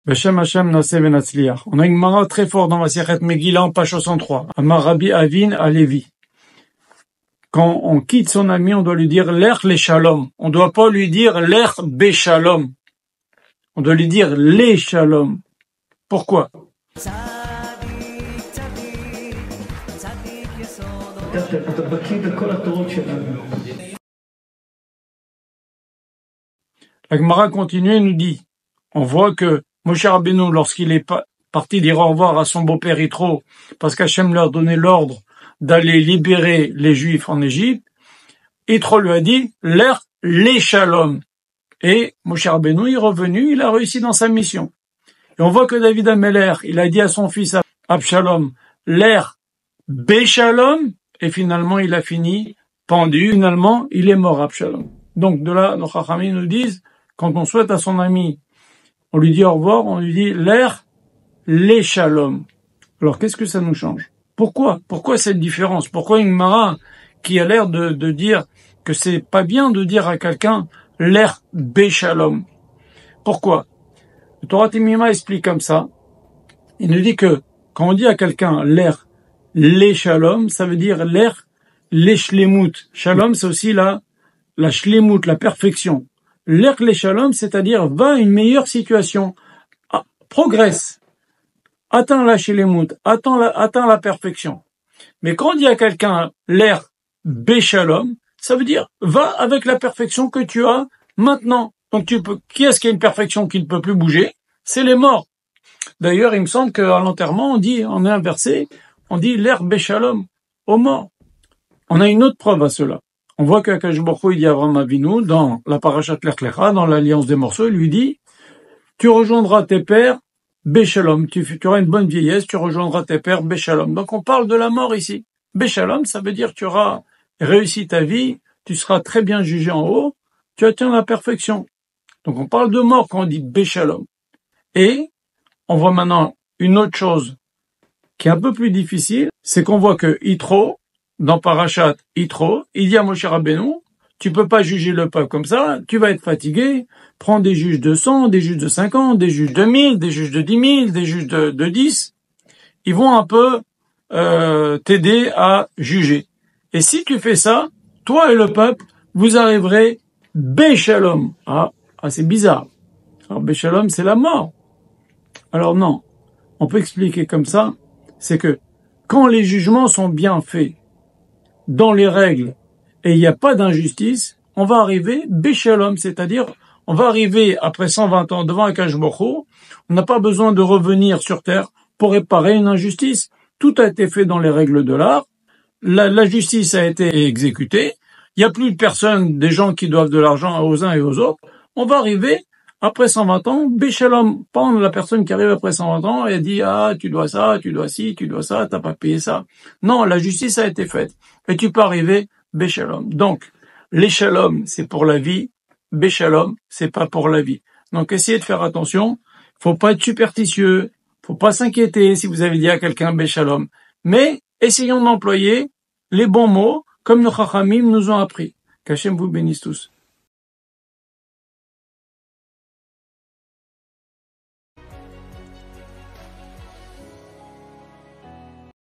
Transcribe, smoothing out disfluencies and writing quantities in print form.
Beshem Hashem Naseh Venatzliach. On a une mara très forte dans la Masechet Megillah en page 63. Amar Rabbi Avin à Lévi. Quand on quitte son ami, on doit lui dire l'ech les shalom. On doit pas lui dire l'ech beshalom. On doit lui dire les shalom. Pourquoi? La Gemara continue et nous dit, on voit que Moshe Rabbeinu, lorsqu'il est parti dire au revoir à son beau-père Yitro, parce qu'Hachem leur donnait l'ordre d'aller libérer les Juifs en Égypte, Yitro lui a dit, l'ech les shalom. Et Moshe Rabbeinu est revenu, il a réussi dans sa mission. Et on voit que David Ameler, il a dit à son fils Abshalom, l'ech beshalom, et finalement il a fini pendu, finalement il est mort Abshalom. Donc de là, nos chachamim nous disent, quand on souhaite à son ami, on lui dit au revoir, on lui dit l'ech les shalom. Alors qu'est-ce que ça nous change? Pourquoi cette différence? Pourquoi une mara qui a l'air de dire que c'est pas bien de dire à quelqu'un l'ech beshalom? Pourquoi? Le Torah Timima explique comme ça. Il nous dit que quand on dit à quelqu'un l'ech les shalom, ça veut dire l'ech les shlemut. Shalom, c'est aussi la shlemut, la perfection. L'ech les shalom, c'est-à-dire va à une meilleure situation, progresse, atteint la shlemut, atteint la perfection. Mais quand on dit à quelqu'un l'ech beshalom, ça veut dire va avec la perfection que tu as maintenant. Donc qui est-ce qui a une perfection qui ne peut plus bouger? C'est les morts. D'ailleurs, il me semble qu'à l'enterrement, on est inversé, on dit l'ech beshalom, aux morts. On a une autre preuve à cela. On voit qu'Akadosh Baruch Hu, il dit à Avraham Avinu, dans la parashat Lech Lecha, dans l'alliance des morceaux, il lui dit, tu rejoindras tes pères, beshalom, tu auras une bonne vieillesse, tu rejoindras tes pères, beshalom. Donc on parle de la mort ici. Beshalom, ça veut dire que tu auras réussi ta vie, tu seras très bien jugé en haut, tu atteins la perfection. Donc on parle de mort quand on dit beshalom. Et on voit maintenant une autre chose qui est un peu plus difficile, c'est qu'on voit que Yitro, dans Parashat Yitro, il dit à Moshe Rabbeinu, tu peux pas juger le peuple comme ça, tu vas être fatigué, prends des juges de 100, des juges de 50, des juges de 1000, des juges de 10 000, des juges de 10. Ils vont un peu t'aider à juger. Et si tu fais ça, toi et le peuple, vous arriverez beshalom. Ah, c'est bizarre. Alors beshalom, c'est la mort. Alors non, on peut expliquer comme ça, c'est que quand les jugements sont bien faits, dans les règles, et il n'y a pas d'injustice, on va arriver beshalom, c'est-à-dire on va arriver après 120 ans devant Akadosh Baruch Hu, on n'a pas besoin de revenir sur terre pour réparer une injustice. Tout a été fait dans les règles de l'art, la justice a été exécutée, il n'y a plus de personnes, des gens qui doivent de l'argent aux uns et aux autres, on va arriver après 120 ans, beshalom, pas la personne qui arrive après 120 ans et dit, tu dois ça, tu dois ci, tu dois ça, t'as pas payé ça. Non, la justice a été faite. Et tu peux arriver beshalom. Donc, les shalom, c'est pour la vie. Beshalom, c'est pas pour la vie. Donc, essayez de faire attention. Faut pas être superstitieux. Faut pas s'inquiéter si vous avez dit à quelqu'un beshalom. Mais, essayons d'employer les bons mots comme nos chachamim nous ont appris. Qu'Hachem vous bénisse tous.